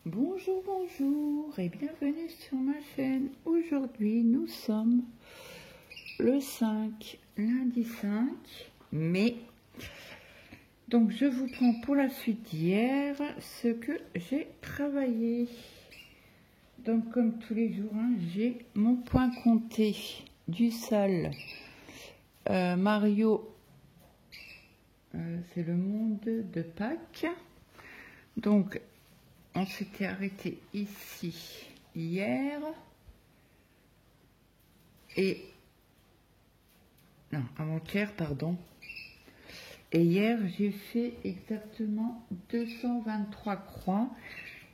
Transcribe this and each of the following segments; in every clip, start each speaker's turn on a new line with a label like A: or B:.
A: Bonjour, bonjour et bienvenue sur ma chaîne. Aujourd'hui, nous sommes le 5, lundi 5 mai. Donc, je vous prends pour la suite d'hier ce que j'ai travaillé. Donc, comme tous les jours, j'ai mon point compté du sale Mario. C'est le monde de Pâques. Donc, on s'était arrêté ici hier et non, avant-hier, pardon. Et hier, j'ai fait exactement 223 croix.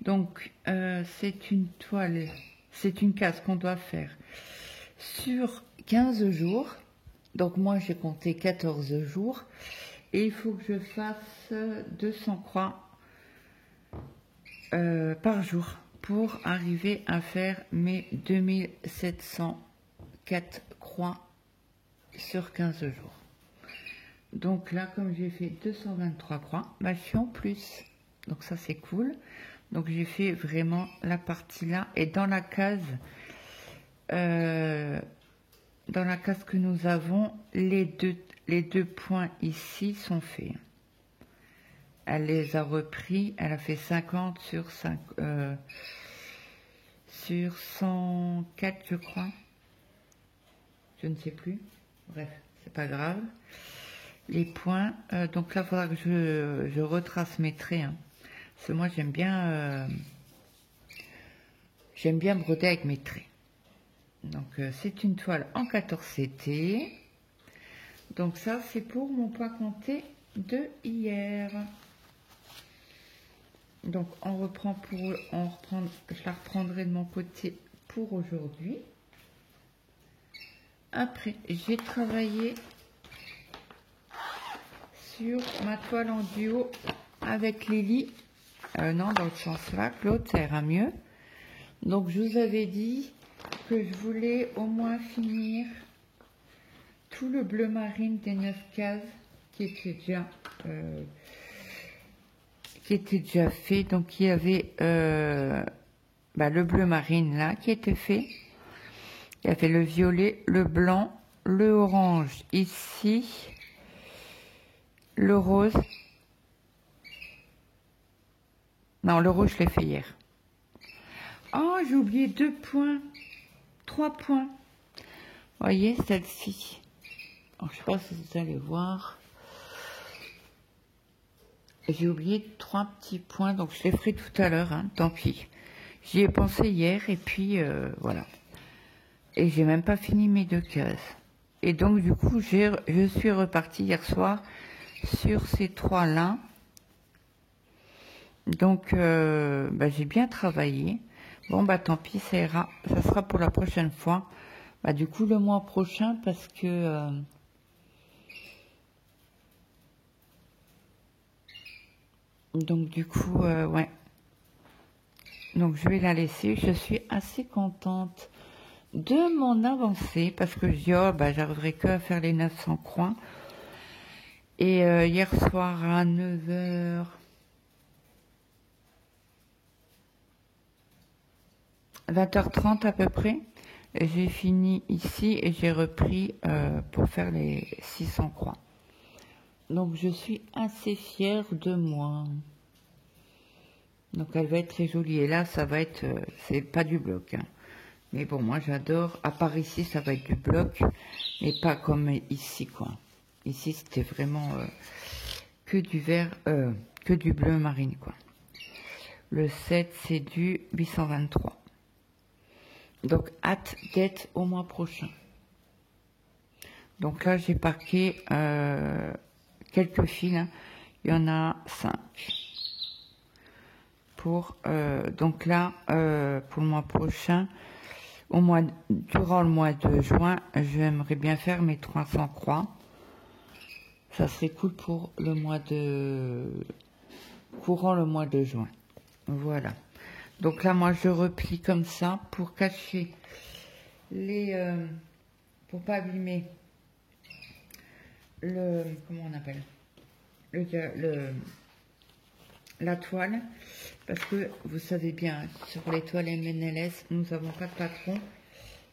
A: Donc, c'est une toile, c'est une case qu'on doit faire sur 15 jours. Donc, moi, j'ai compté 14 jours. Et il faut que je fasse 200 croix par jour pour arriver à faire mes 2704 croix sur 15 jours. Donc là, comme j'ai fait 223 croix, bah, je suis en plus. Donc ça, c'est cool. Donc j'ai fait vraiment la partie là. Et dans la case que nous avons, les deux points ici sont faits. Elle les a repris, elle a fait 50 sur 104, je crois. Je ne sais plus. Bref, c'est pas grave. Les points, donc là, il faudra que je retrace mes traits. Parce que moi, j'aime bien broder avec mes traits. Donc, c'est une toile en 14 CT. Donc, ça, c'est pour mon point compté de hier. Donc, je la reprendrai de mon côté pour aujourd'hui. Après, j'ai travaillé sur ma toile en duo avec Lily. Non, dans le sens là, l'autre, ça ira mieux. Donc, je vous avais dit que je voulais au moins finir tout le bleu marine des 9 cases qui était déjà fait. Donc, il y avait le bleu marine là qui était fait. Il y avait le violet, le blanc, le orange ici, le rose. Non, le rouge, je l'ai fait hier. Oh, j'ai oublié 2 points. 3 points. Vous voyez, celle-ci. Je ne sais pas si vous allez voir. J'ai oublié 3 petits points, donc je les ferai tout à l'heure, tant pis. J'y ai pensé hier, et puis voilà. Et j'ai même pas fini mes 2 cases. Et donc, du coup, je suis repartie hier soir sur ces 3-là. Donc, j'ai bien travaillé. Bon, tant pis, ça ira. Ça sera pour la prochaine fois. Du coup, le mois prochain, parce que... donc, du coup, ouais. Donc, je vais la laisser. Je suis assez contente de mon avancée, parce que je dis, j'arriverai que à faire les 900 croix. Et hier soir, à 9h... 20h30 à peu près, j'ai fini ici et j'ai repris pour faire les 600 croix. Donc je suis assez fière de moi. Donc elle va être très jolie. Et là, ça va être, c'est pas du bloc. Mais bon, moi j'adore. À part ici, ça va être du bloc, mais pas comme ici, quoi. Ici, c'était vraiment que du vert, que du bleu marine, quoi. Le 7, c'est du 823. Donc, hâte d'être au mois prochain. Donc là, j'ai parqué quelques fils. Il y en a 5. Donc là, pour le mois prochain, durant le mois de juin, j'aimerais bien faire mes 300 croix. Ça serait cool pour le mois courant le mois de juin. Voilà. Donc là, moi, je replie comme ça pour cacher pour pas abîmer comment on appelle la toile, parce que vous savez bien, sur les toiles MNLS, nous n'avons pas de patron,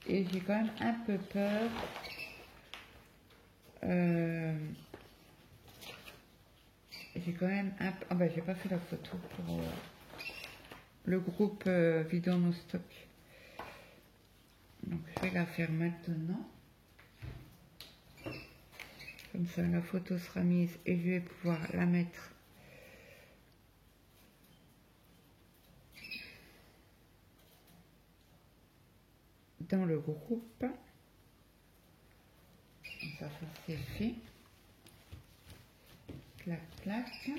A: et j'ai quand même un peu peur. J'ai quand même un peu... Ah ben, j'ai pas fait la photo pour le groupe Vidéo No Stock. Donc, je vais la faire maintenant. Comme ça, la photo sera mise et je vais pouvoir la mettre dans le groupe. Ça c'est fait. Clac, clac.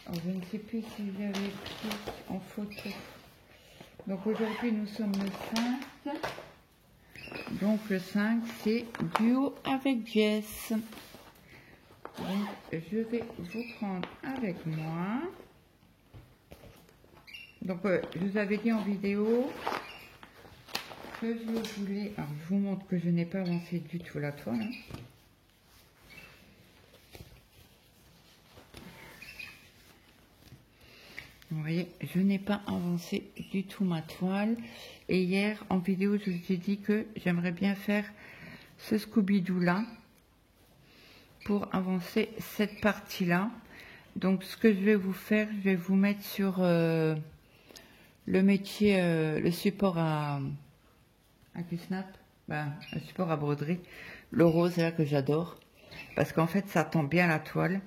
A: Alors, je ne sais plus si j'avais pris en photo. Donc aujourd'hui, nous sommes le 5. Donc le 5, c'est duo avec Jess. Donc je vais vous prendre avec moi. Donc je vous avais dit en vidéo que je voulais... Alors je vous montre que je n'ai pas avancé du tout la toile. Hein. Vous voyez, je n'ai pas avancé du tout ma toile. Et hier, en vidéo, je vous ai dit que j'aimerais bien faire ce Scooby-Doo là pour avancer cette partie-là. Donc, ce que je vais vous faire, je vais vous mettre sur le métier, le support à snap, ben, le support à broderie. Le rose, là, que j'adore. Parce qu'en fait, ça tend bien la toile.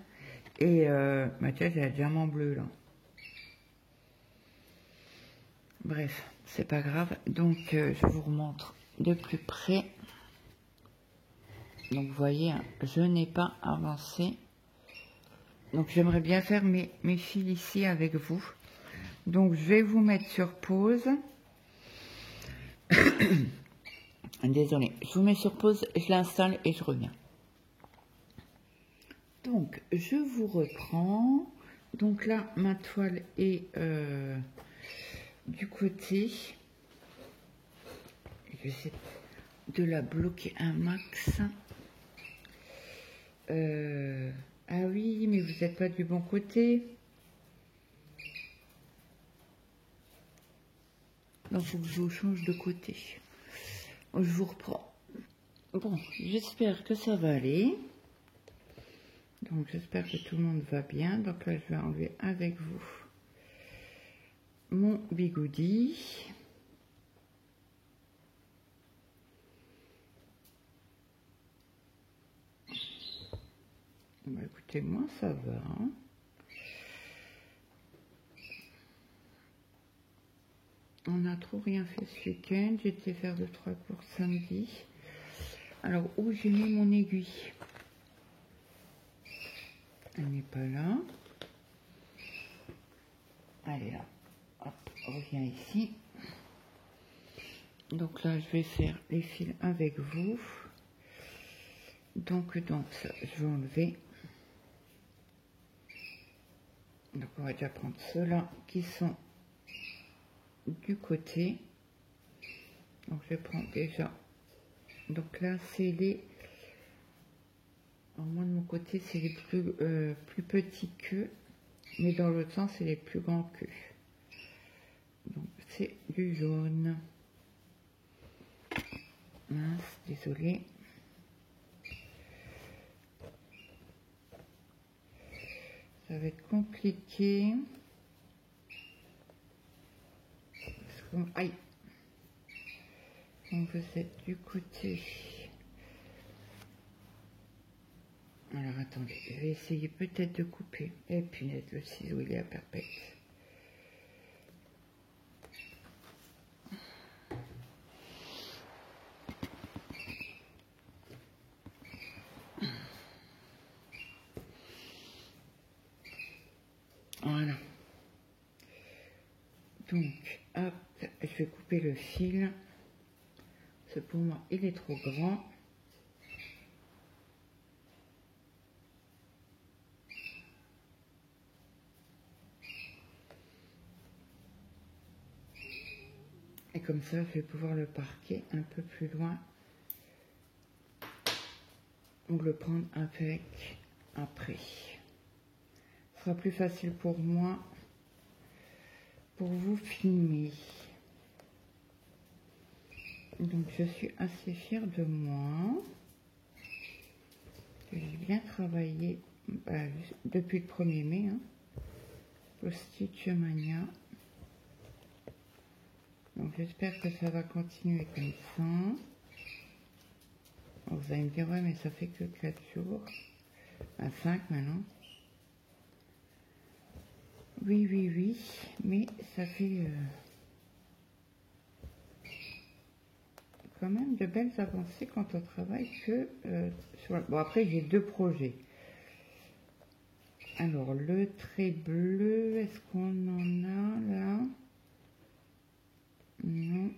A: Et, bah, tiens, j'ai un diamant bleu, là. Bref, c'est pas grave. Donc, je vous remontre de plus près. Donc, vous voyez, hein, je n'ai pas avancé. Donc, j'aimerais bien faire mes fils ici avec vous. Donc, je vais vous mettre sur pause. Désolée, je vous mets sur pause, je l'installe et je reviens. Donc, je vous reprends. Donc là, ma toile est... du côté, j'essaie de la bloquer un max. Ah oui, mais vous n'êtes pas du bon côté. Donc, il faut que je vous change de côté. Je vous reprends. Bon, j'espère que ça va aller. Donc, j'espère que tout le monde va bien. Donc là, je vais enlever avec vous mon bigoudi. Bah, écoutez, moi ça va. Hein. On n'a trop rien fait ce week-end. J'étais faire de 3 pour samedi. Alors, où j'ai mis mon aiguille? Elle n'est pas là. Elle est là. Hop, on revient ici. Donc là, je vais faire les fils avec vous. Donc ça, je vais enlever. Donc on va déjà prendre ceux-là qui sont du côté. Donc je prends déjà. Donc là, c'est les... Alors moi de mon côté, c'est les plus petits queues. Mais dans l'autre sens, c'est les plus grands queues. Donc c'est du jaune. Mince, désolé. Ça va être compliqué. Aïe. Donc vous êtes du côté. Alors attendez, je vais essayer peut-être de couper. Et puis le ciseau il est à perpète. Voilà. Donc, hop, je vais couper le fil. Ce pour moi, il est trop grand. Et comme ça, je vais pouvoir le parquer un peu plus loin. Ou le prendre avec après. Ce sera plus facile pour moi pour vous filmer. Donc je suis assez fière de moi. J'ai bien travaillé depuis le 1er mai. Hein, au Stitch Mania. Donc j'espère que ça va continuer comme ça. Alors, vous allez me dire, ouais, mais ça fait que 4 jours. À 5 maintenant. Oui, oui, oui. Mais ça fait quand même de belles avancées quand on travaille que sur... Bon, après, j'ai 2 projets. Alors, le trait bleu, est-ce qu'on en a là? Non.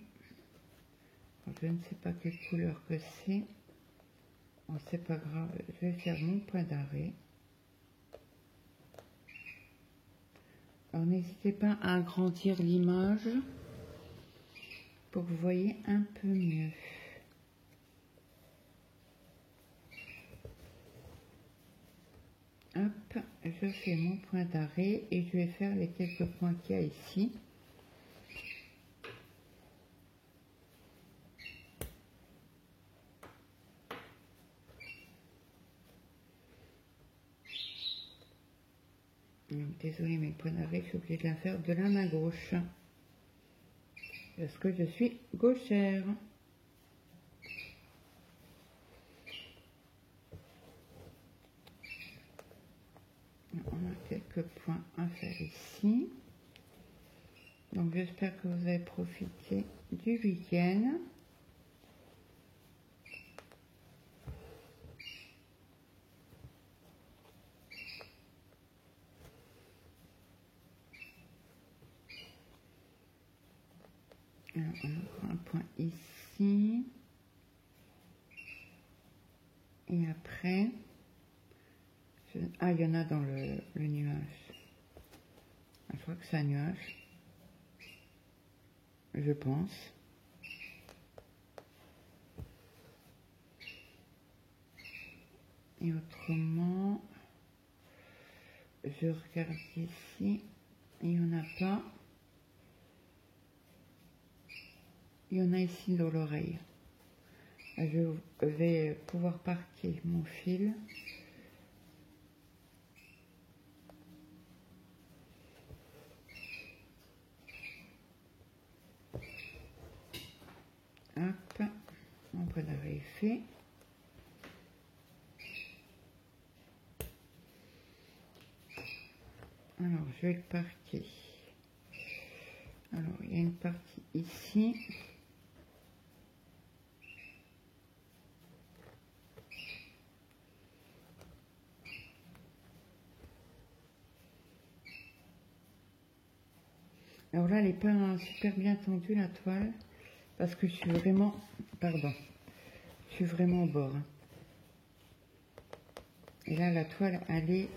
A: Je ne sais pas quelle couleur que c'est. Bon, c'est pas grave, je vais faire mon point d'arrêt. Alors, n'hésitez pas à agrandir l'image pour que vous voyez un peu mieux. Hop, je fais mon point d'arrêt et je vais faire les quelques points qu'il y a ici. Désolée, mes points d'arrêt, je suis obligée de la faire de la main gauche. Parce que je suis gauchère. On a quelques points à faire ici. Donc j'espère que vous avez profité du week-end. Alors, on a un point ici. Et après, ah, il y en a dans le nuage. Je crois que c'est un nuage. Je pense. Et autrement, je regarde ici. Il n'y en a pas. Il y en a ici dans l'oreille. Je vais pouvoir parquer mon fil. Hop, mon point d'arrêt est fait. Alors, je vais le parquer. Alors, il y a une partie ici. Alors là, elle n'est pas super bien tendue, la toile, parce que je suis vraiment... Pardon. Je suis vraiment au bord. Hein. Et là, la toile, elle est...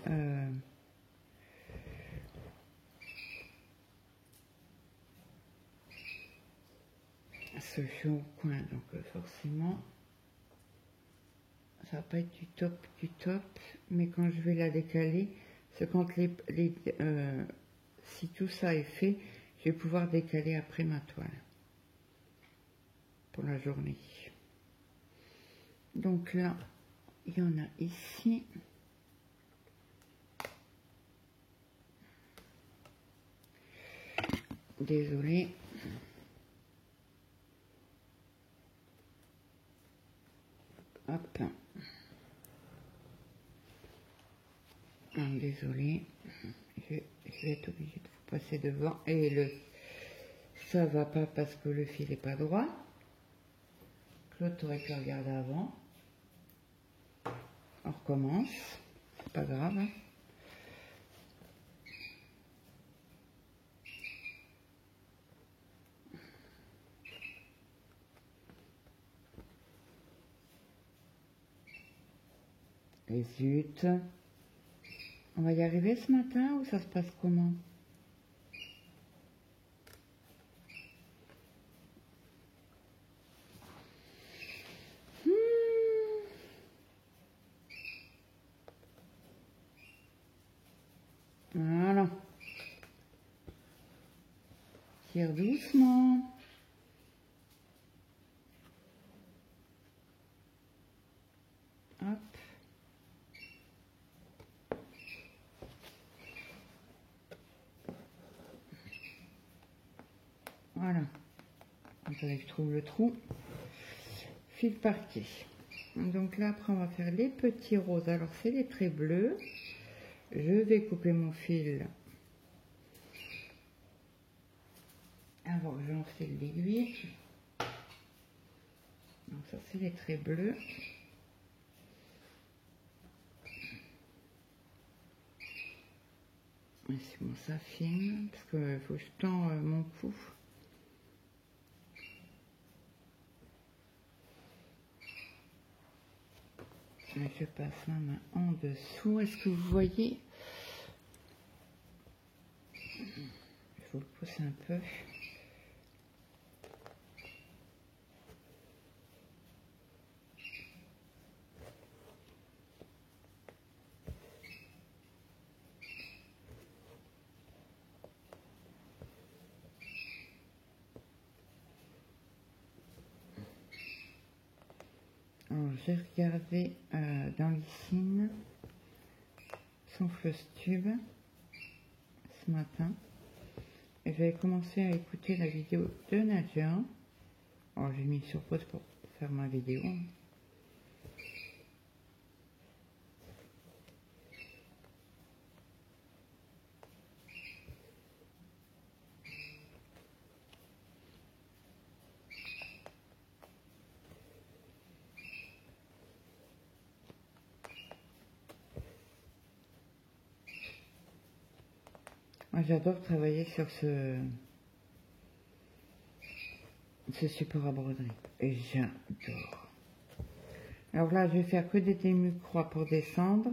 A: se fait au coin, donc forcément, ça va pas être du top, mais quand je vais la décaler, c'est quand si tout ça est fait, je vais pouvoir décaler après ma toile pour la journée. Donc là, il y en a ici. Désolée. Hop. Désolée. Je vais être obligée de vous passer devant. Et ça va pas parce que le fil n'est pas droit. Claude aurait pu regarder avant. On recommence. C'est pas grave. Et zut. On va y arriver ce matin ou ça se passe comment? tire doucement. Hop. Voilà. Attendez que je trouve le trou. Fil parquet. Donc là, après, on va faire les petits roses. Alors, c'est les traits bleus. Je vais couper mon fil avant que j'enfile l'aiguille. Donc ça, c'est les traits bleus. C'est bon, ça filme, parce qu'il faut que je tends mon cou. Je passe ma main en dessous. Est-ce que vous voyez? Il faut le pousser un peu. Alors, j'ai regardé dans l'ICIN son floss tube ce matin. Et j'avais commencé à écouter la vidéo de Nadia. Alors, j'ai mis sur pause pour faire ma vidéo. Moi, j'adore travailler sur ce support à broderie. Et j'adore. Alors là, je vais faire que des demi-croix pour descendre.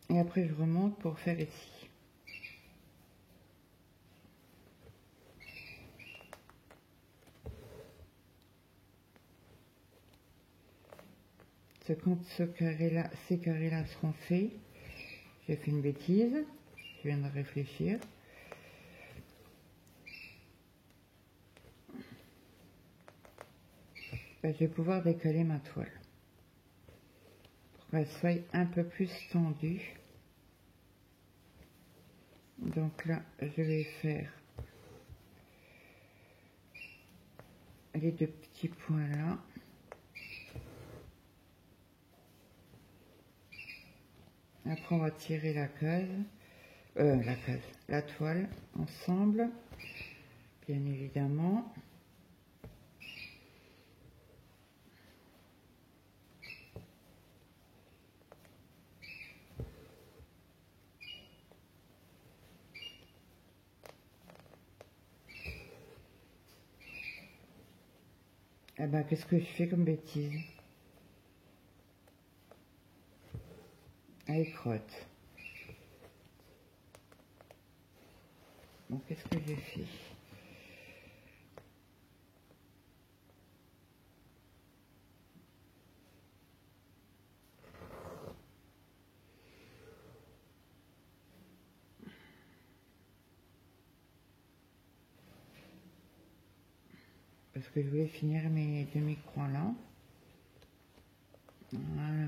A: Et après, je remonte pour faire ici. Quand ces carrés-là seront faits, j'ai fait une bêtise. Je viens de réfléchir. Je vais pouvoir décaler ma toile pour qu'elle soit un peu plus tendue. Donc là, je vais faire les deux petits points là. Après, on va tirer la toile ensemble, bien évidemment. Eh ben, qu'est-ce que je fais comme bêtise? Elle crotte. Bon, qu'est-ce que j'ai fait? Parce que je voulais finir mes demi-croix là. Voilà.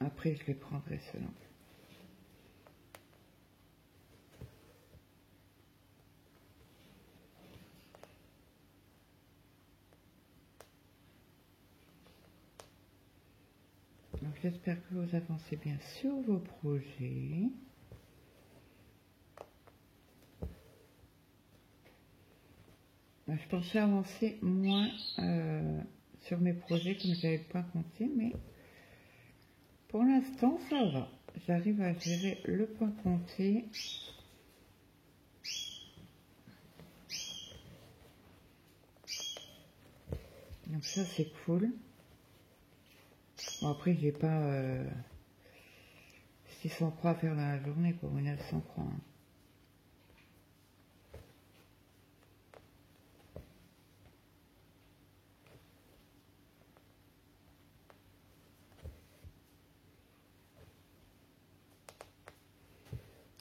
A: Après, je les prendrai ceux-là. Donc, j'espère que vous avancez bien sur vos projets. Je pensais avancer moins sur mes projets comme je n'avais pas compté, mais pour l'instant, ça va. J'arrive à gérer le point compté. Donc ça, c'est cool. Bon, après, j'ai pas 600 croix à faire dans la journée pour une 900 croix. Hein.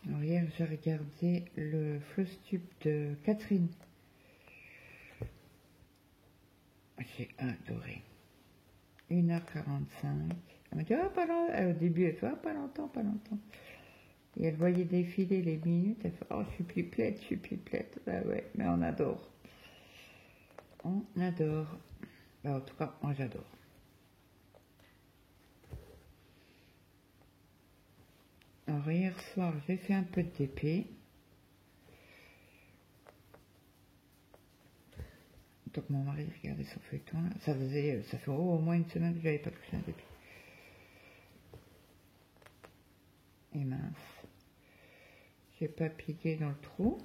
A: Alors hier, j'ai regardé le Flosstube de Catherine. J'ai adoré. 1h45. Elle m'a dit, ah, pas longtemps. Au début, elle fait, ah, pas longtemps, pas longtemps. Et elle voyait défiler les minutes. Elle fait, oh, je suis pipelette, je suis pipelette. Bah ouais, mais on adore. On adore. Bah, en tout cas, moi, j'adore. Alors, hier soir, j'ai fait un peu de TP. Donc, mon mari regardait son feuilleton. Là. Ça fait au moins une semaine que je n'avais pas touché un TP. Et mince. J'ai pas piqué dans le trou.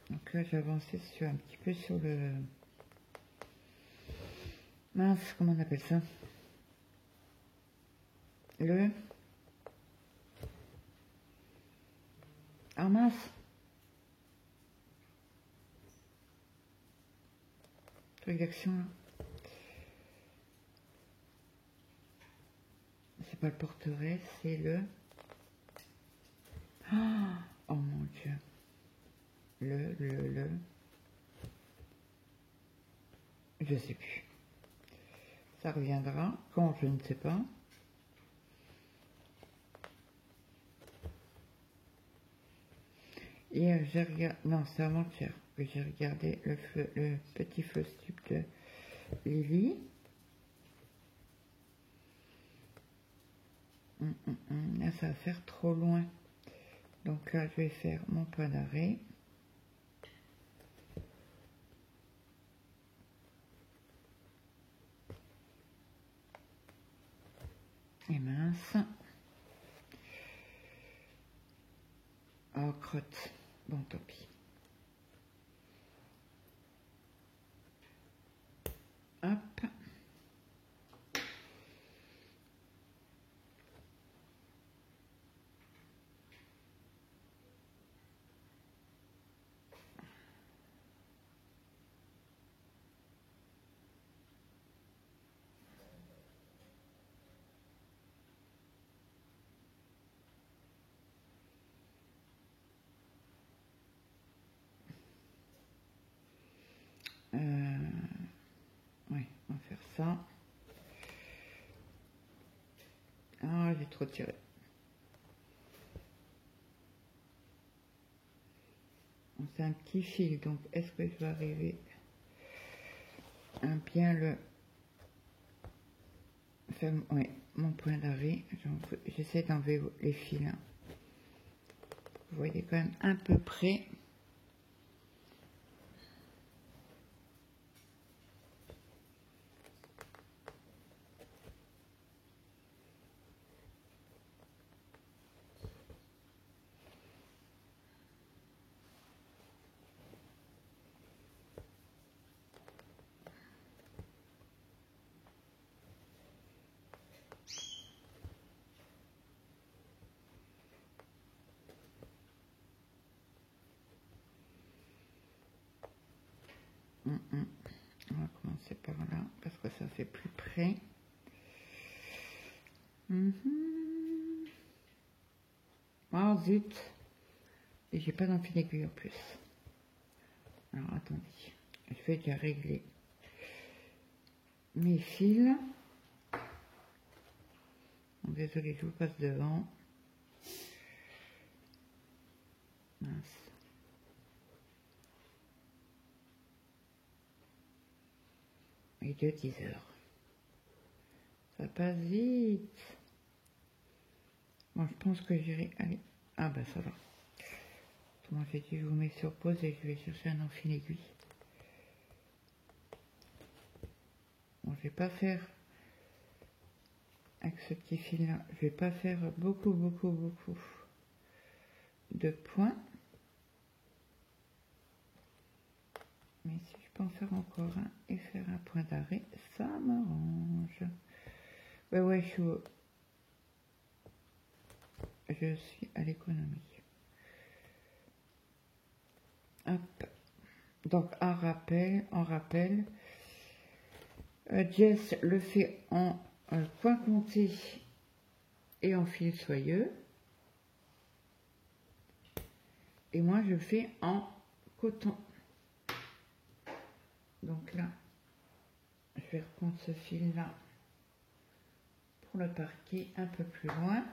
A: Donc là, j'ai avancé un petit peu sur le... Mince, comment on appelle ça? Le... Ah mince! Truc d'action là. C'est pas le porteret, c'est le... Oh mon Dieu. Le... Je sais plus. Ça reviendra. Quand, je ne sais pas. Et j'ai regardé... Non, c'est avant-hier que j'ai regardé le petit Flosstube de Lily. Là, ça va faire trop loin. Donc là, je vais faire mon point d'arrêt. Et mince. Oh, crotte. Bon, tant pis. Hop. Oui, on va faire ça. Ah, j'ai trop tiré. C'est un petit fil, donc est-ce que je vais arriver à bien le faire? Oui, mon point d'arrêt. J'essaie d'enlever les fils. Hein. Vous voyez quand même à peu près. On va commencer par là, parce que ça fait plus près. Oh zut! Et j'ai pas d'enfil aiguille en plus. Alors attendez, je vais déjà régler mes fils. Bon, désolé, je vous passe devant. Mince. Et de 10 heures. Ça passe vite. Bon, je pense que j'irai... Allez. Ah bah ça va. Moi j'ai dit je vous mets sur pause et je vais chercher un enfil aiguille. Bon, je vais pas faire avec ce petit fil là, je vais pas faire beaucoup de points. Mais si je peux en faire encore un et faire un point d'arrêt, ça m'arrange. Ouais, je suis à l'économie. Hop. Donc, en rappel, Jess le fait en point compté et en fil soyeux. Et moi, je fais en coton. Donc là, je vais reprendre ce fil-là pour le parquer un peu plus loin.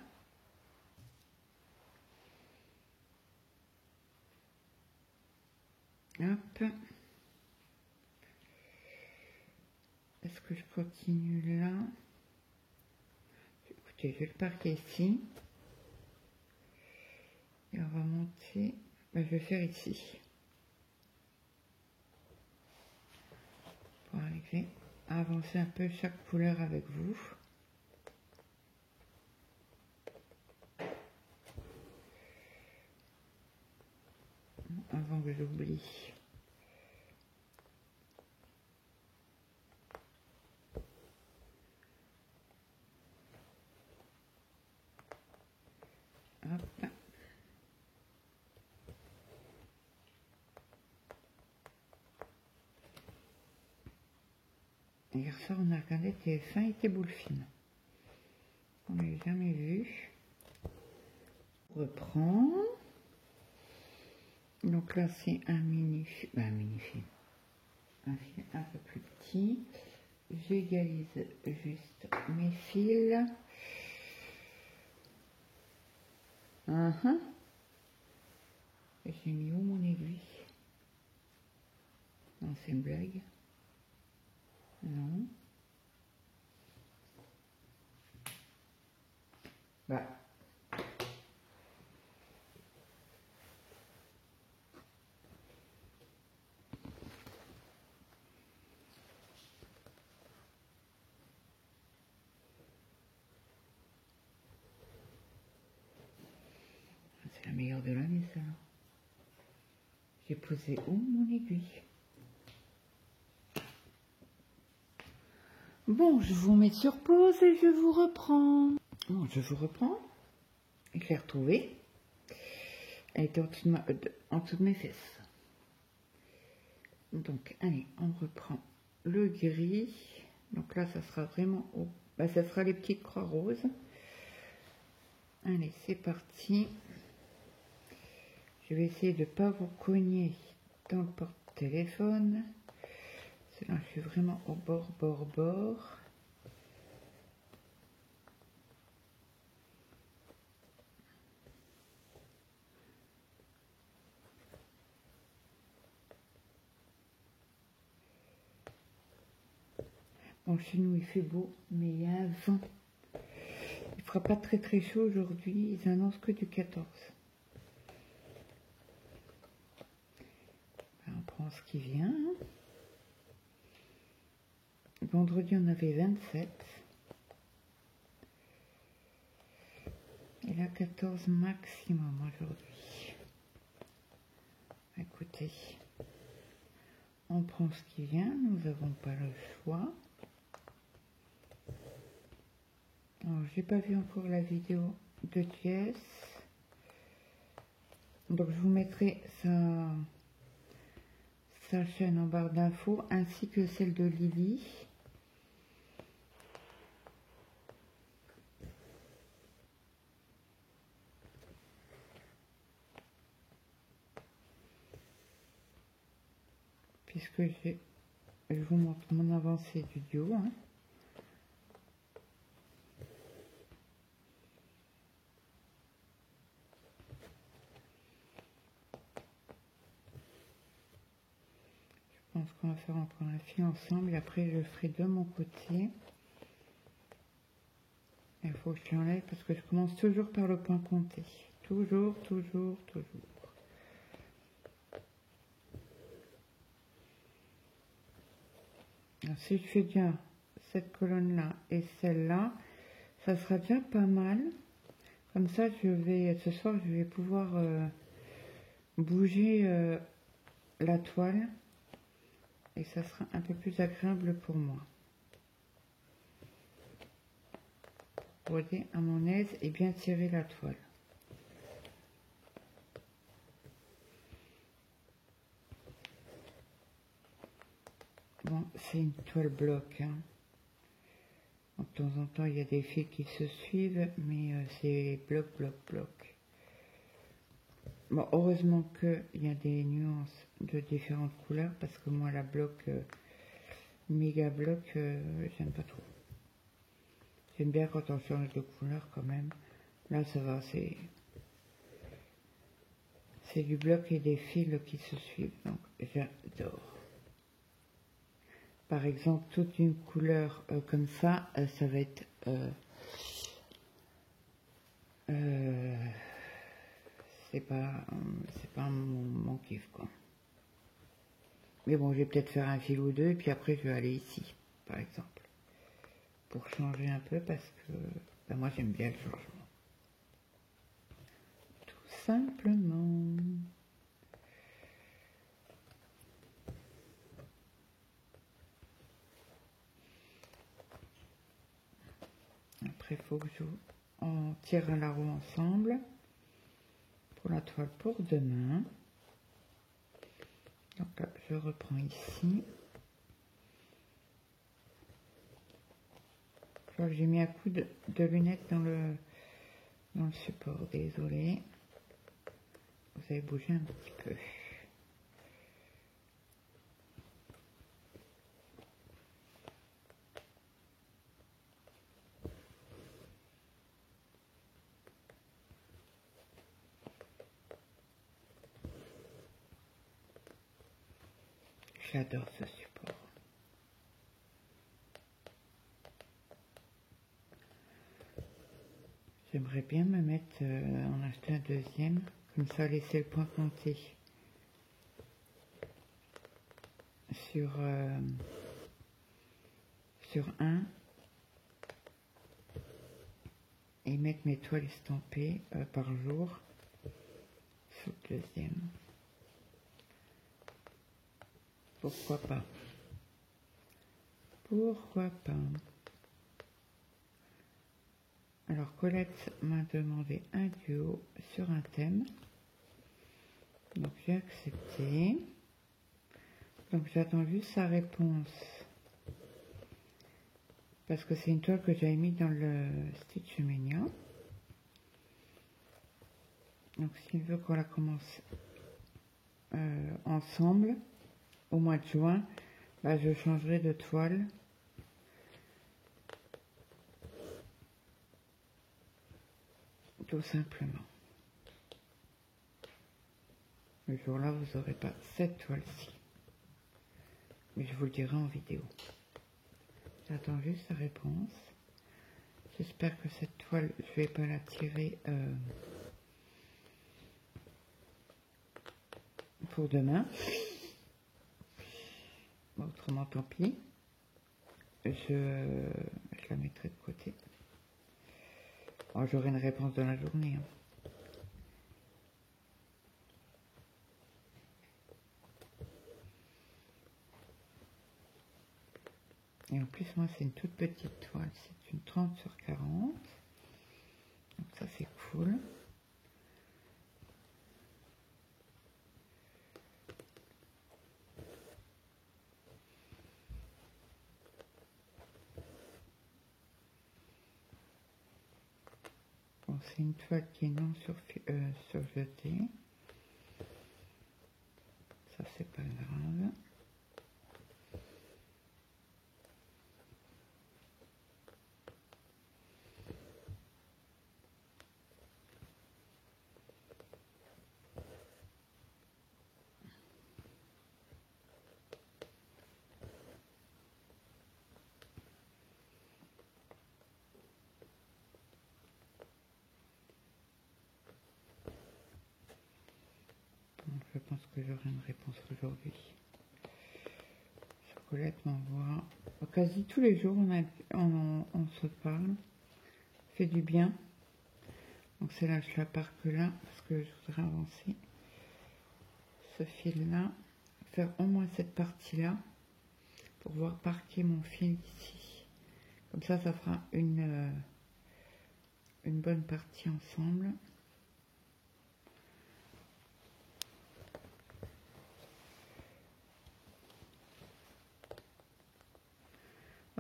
A: Hop. Est-ce que je continue là? Écoutez, je vais le parquer ici. Et on va monter. Ben, je vais faire ici. Pour arriver à avancer un peu chaque couleur avec vous. Avant que j'oublie. Hop. Hier soir, on a regardé TF1 et était boule fine. On n'avait jamais vu. On reprend. Donc là, c'est un mini-fil. Ben, un mini-fil. Un fil un peu plus petit. J'égalise juste mes fils. J'ai mis où mon aiguille? Non, c'est une blague. Non. Bah. C'est la meilleure de l'année, ça. J'ai posé où mon aiguille? Bon, je vous mets sur pause et je vous reprends. Bon, je vous reprends. Je l'ai retrouvée. Elle était en dessous de mes fesses. Donc, allez, on reprend le gris. Donc là, ça sera vraiment au... Bah, ça sera les petites croix roses. Allez, c'est parti. Je vais essayer de ne pas vous cogner dans le porte-téléphone. Là, je suis vraiment au bord. Bon, chez nous, il fait beau, mais il y a un vent. Il fera pas très chaud aujourd'hui. Ils annoncent que du 14. On prend ce qui vient. Vendredi, on avait 27. Et là, 14 maximum aujourd'hui. Écoutez, on prend ce qui vient. Nous n'avons pas le choix. Alors, j'ai pas vu encore la vidéo de Jess. Donc, je vous mettrai sa chaîne en barre d'infos, ainsi que celle de Lily. Puisque je vous montre mon avancée du duo. Hein. Je pense qu'on va faire encore un fil ensemble et après je ferai de mon côté. Il faut que je l'enlève parce que je commence toujours par le point compté. Toujours. Alors, si je fais bien cette colonne-là et celle-là, ça sera déjà pas mal. Comme ça, ce soir, je vais pouvoir bouger la toile et ça sera un peu plus agréable pour moi. Broder à mon aise et bien tirer la toile. Bon, c'est une toile bloc, hein. De temps en temps, il y a des fils qui se suivent, mais c'est bloc, bloc, bloc. Bon, heureusement qu'il y a des nuances de différentes couleurs, parce que moi, la bloc, méga bloc, j'aime pas trop. J'aime bien quand on change de couleur quand même. Là, ça va, c'est du bloc et des fils qui se suivent, donc j'adore. Par exemple, toute une couleur comme ça, ça va être c'est pas mon kiff, quoi. Mais bon, je vais peut-être faire un fil ou deux et puis après je vais aller ici, par exemple, pour changer un peu, parce que ben, moi j'aime bien le changement, tout simplement. Après, il faut que on tire à la roue ensemble pour la toile pour demain. Donc là, je reprends ici. Je crois que j'ai mis un coup de lunettes dans le support. Désolée. Vous avez bougé un petit peu. J'adore ce support. J'aimerais bien me mettre en acheter un deuxième, comme ça laisser le point compter sur un et mettre mes toiles estampées par jour sur le deuxième. Pourquoi pas? Pourquoi pas? Alors Colette m'a demandé un duo sur un thème. Donc j'ai accepté. Donc j'attends juste sa réponse. Parce que c'est une toile que j'avais mis dans le Stitch Mania. Donc s'il veut qu'on la commence ensemble au mois de juin, bah, je changerai de toile. Tout simplement. Le jour-là, vous n'aurez pas cette toile-ci. Mais je vous le dirai en vidéo. J'attends juste sa réponse. J'espère que cette toile, je vais pas la tirer pour demain. Bon, autrement, tant pis. Je la mettrai de côté. Bon, j'aurai une réponse dans la journée. Hein. Et en plus, moi, c'est une toute petite toile. C'est une 30 sur 40. Donc ça, c'est cool. Bon, c'est une toile qui est non surjetée. Ça, c'est pas grave. Je pense que j'aurai une réponse aujourd'hui. Colette m'envoie quasi tous les jours, on se parle, fait du bien. Donc c'est là, je la parque là, parce que je voudrais avancer ce fil-là, faire au moins cette partie-là, pour pouvoir parquer mon fil ici. Comme ça, ça fera une bonne partie ensemble.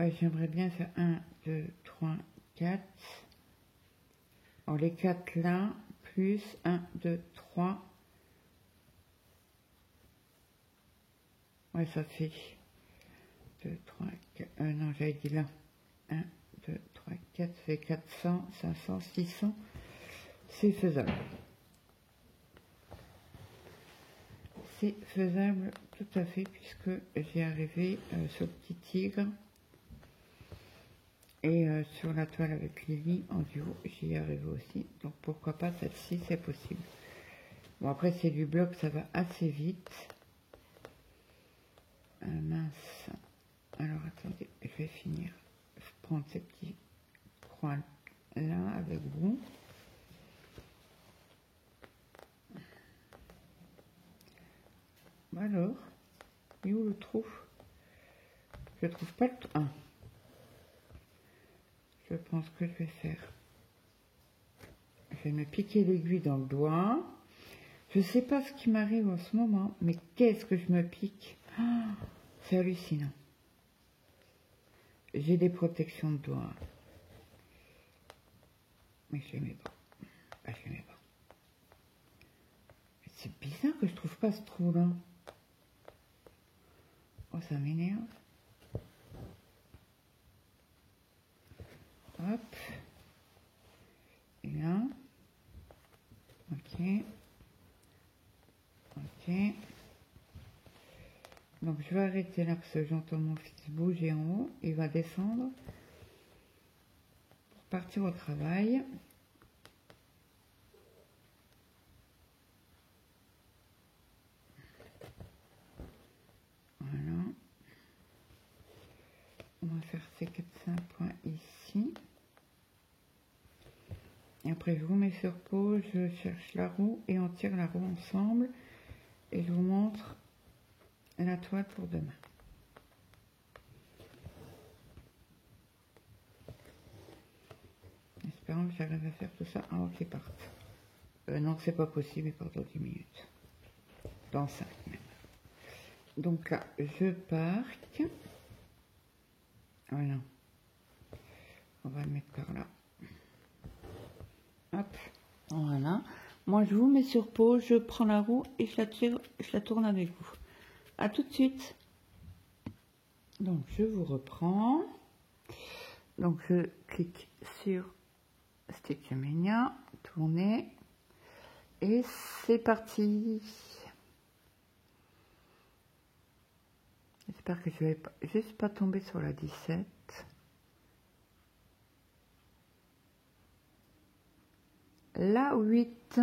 A: Ouais, j'aimerais bien faire 1, 2, 3, 4. Alors les 4 là, plus 1, 2, 3. Ouais, ça fait 2, 3, 4. Non, j'avais dit là. 1, 2, 3, 4, ça fait 400, 500, 600. C'est faisable. C'est faisable tout à fait, puisque j'y arrivé sur le petit tigre. Et sur la toile avec Lily en duo, j'y ai arrivé aussi. Donc pourquoi pas celle-ci, c'est possible. Bon, après c'est du bloc, ça va assez vite. Mince. Alors attendez, je vais finir. Je vais prendre ces petits croix là avec vous. Alors, et où le trou? Je trouve pas le trou. Ah. Je pense que je vais faire. Je vais me piquer l'aiguille dans le doigt. Je sais pas ce qui m'arrive en ce moment, mais qu'est-ce que je me pique? Oh, c'est hallucinant. J'ai des protections de doigts. Mais je les mets pas. Ah, je les mets pas. C'est bizarre que je trouve pas ce trou-là. Oh, ça m'énerve. Hop. Et là. Ok. Ok. Donc je vais arrêter là parce que j'entends mon fils bouger en haut. Il va descendre pour partir au travail. Voilà. On va faire ces 4-5 points ici. Et après je vous mets sur pause, je cherche la roue et on tire la roue ensemble. Et je vous montre la toile pour demain. Espérons que j'arrive à faire tout ça avant qu'ils partent. Non, c'est pas possible, il part dans 10 minutes. Dans 5 même. Donc là, je parque. Voilà. On va le mettre par là. Hop. Voilà. Moi, je vous mets sur pause, je prends la roue et je la tire, je la tourne avec vous. À tout de suite. Donc, je vous reprends. Donc, je clique sur Stitchmania, tourner. Et c'est parti. J'espère que je vais juste pas tomber sur la 17. La 8.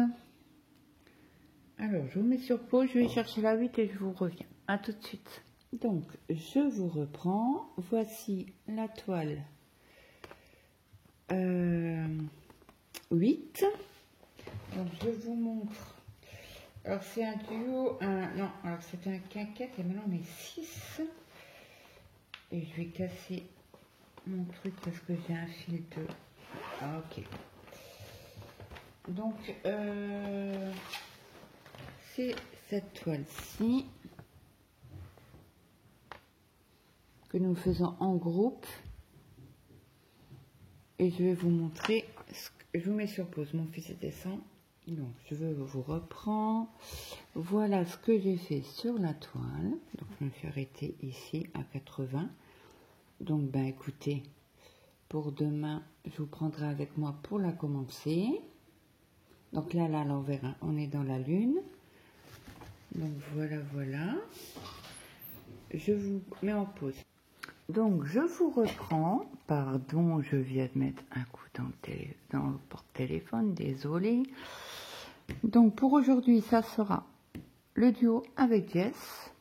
A: Alors, je vous mets sur pause, je vais chercher la 8 et je vous reviens. À tout de suite. Donc, je vous reprends. Voici la toile 8. Donc, je vous montre. Alors, c'est un duo. Non, alors c'est un quinquette et maintenant on est 6. Et je vais casser mon truc parce que j'ai un fil de... Ah, ok. Donc, c'est cette toile-ci que nous faisons en groupe. Et je vais vous montrer, je vous mets sur pause, mon fils descend. Donc, je vous reprends. Voilà ce que j'ai fait sur la toile. Donc, je me suis arrêtée ici à 80. Donc, ben écoutez, pour demain, je vous prendrai avec moi pour la commencer. Donc là, l'envers, on est dans la lune. Donc voilà, voilà. Je vous mets en pause. Donc je vous reprends. Pardon, je viens de mettre un coup dans le porte-téléphone, désolé. Donc pour aujourd'hui, ça sera le duo avec Jess.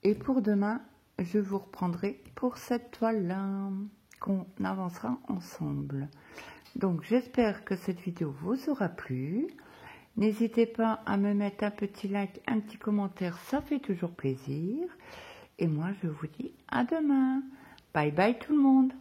A: Et pour demain, je vous reprendrai pour cette toile-là qu'on avancera ensemble. Donc j'espère que cette vidéo vous aura plu. N'hésitez pas à me mettre un petit like, un petit commentaire, ça fait toujours plaisir. Et moi je vous dis à demain. Bye bye tout le monde.